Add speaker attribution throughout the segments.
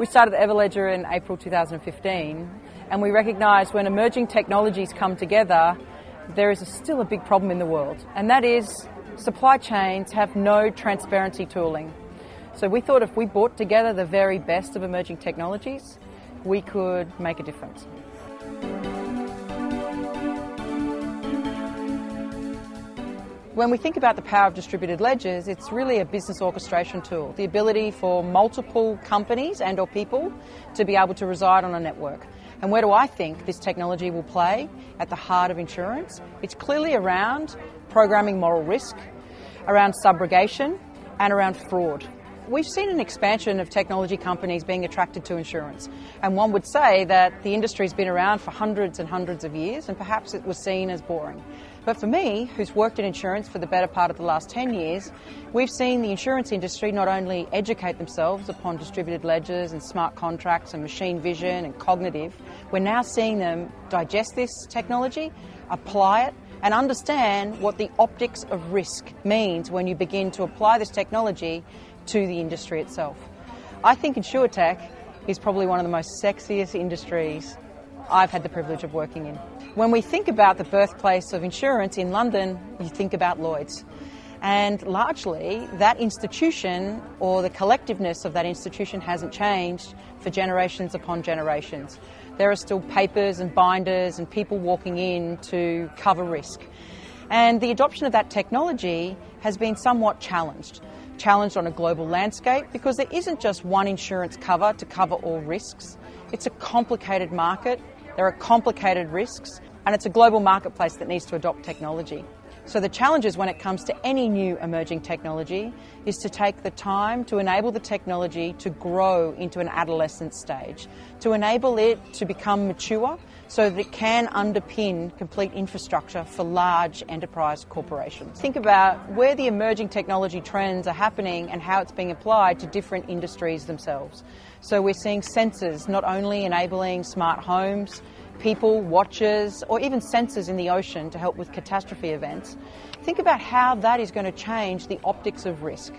Speaker 1: We started EverLedger in April 2015, and we recognised when emerging technologies come together, there is still a big problem in the world, and that is supply chains have no transparency tooling. So we thought if we brought together the very best of emerging technologies, we could make a difference. When we think about the power of distributed ledgers, it's really a business orchestration tool, the ability for multiple companies and or people to be able to reside on a network. And where do I think this technology will play at the heart of insurance? It's clearly around programming moral risk, around subrogation, and around fraud. We've seen an expansion of technology companies being attracted to insurance, and one would say that the industry's been around for hundreds and hundreds of years, and perhaps it was seen as boring. But for me, who's worked in insurance for the better part of the last 10 years, we've seen the insurance industry not only educate themselves upon distributed ledgers and smart contracts and machine vision and cognitive, we're now seeing them digest this technology, apply it, and understand what the optics of risk means when you begin to apply this technology to the industry itself. I think InsurTech is probably one of the most sexiest industries I've had the privilege of working in. When we think about the birthplace of insurance in London, you think about Lloyd's. And largely, that institution or the collectiveness of that institution hasn't changed for generations upon generations. There are still papers and binders and people walking in to cover risk. And the adoption of that technology has been somewhat challenged on a global landscape because there isn't just one insurance cover to cover all risks. It's a complicated market, there are complicated risks, and it's a global marketplace that needs to adopt technology. So the challenges when it comes to any new emerging technology is to take the time to enable the technology to grow into an adolescent stage, to enable it to become mature so that it can underpin complete infrastructure for large enterprise corporations. Think about where the emerging technology trends are happening and how it's being applied to different industries themselves. So we're seeing sensors not only enabling smart homes, people, watches, or even sensors in the ocean to help with catastrophe events. Think about how that is going to change the optics of risk.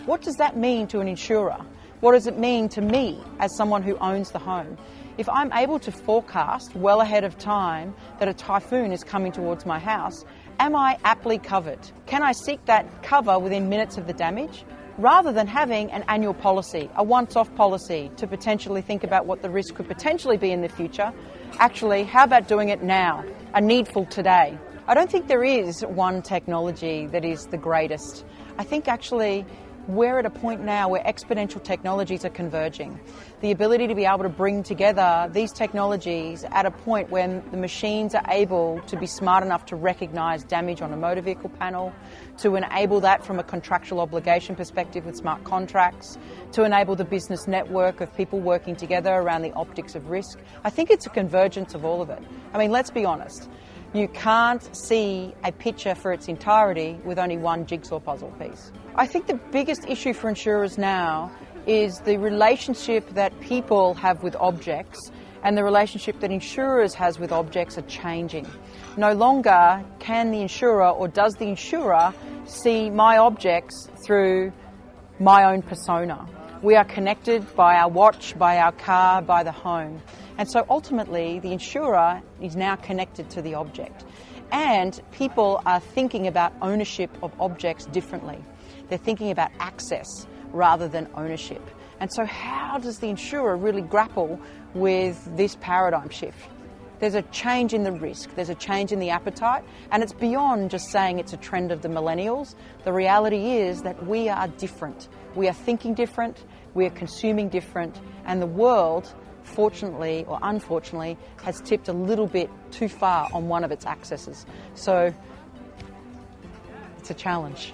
Speaker 1: What does that mean to an insurer? What does it mean to me as someone who owns the home? If I'm able to forecast well ahead of time that a typhoon is coming towards my house, am I aptly covered? Can I seek that cover within minutes of the damage? Rather than having an annual policy, a once-off policy to potentially think about what the risk could potentially be in the future, actually, how about doing it now, a needful today? I don't think there is one technology that is the greatest. I think actually we're at a point now where exponential technologies are converging. The ability to be able to bring together these technologies at a point when the machines are able to be smart enough to recognise damage on a motor vehicle panel, to enable that from a contractual obligation perspective with smart contracts, to enable the business network of people working together around the optics of risk. I think it's a convergence of all of it. I mean, let's be honest. You can't see a picture for its entirety with only one jigsaw puzzle piece. I think the biggest issue for insurers now is the relationship that people have with objects and the relationship that insurers has with objects are changing. No longer can the insurer or does the insurer see my objects through my own persona. We are connected by our watch, by our car, by the home. And so ultimately, the insurer is now connected to the object. And people are thinking about ownership of objects differently. They're thinking about access rather than ownership. And so how does the insurer really grapple with this paradigm shift? There's a change in the risk, there's a change in the appetite, and it's beyond just saying it's a trend of the millennials. The reality is that we are different. We are thinking different, we are consuming different, and the world, fortunately or unfortunately, has tipped a little bit too far on one of its axes. So it's a challenge.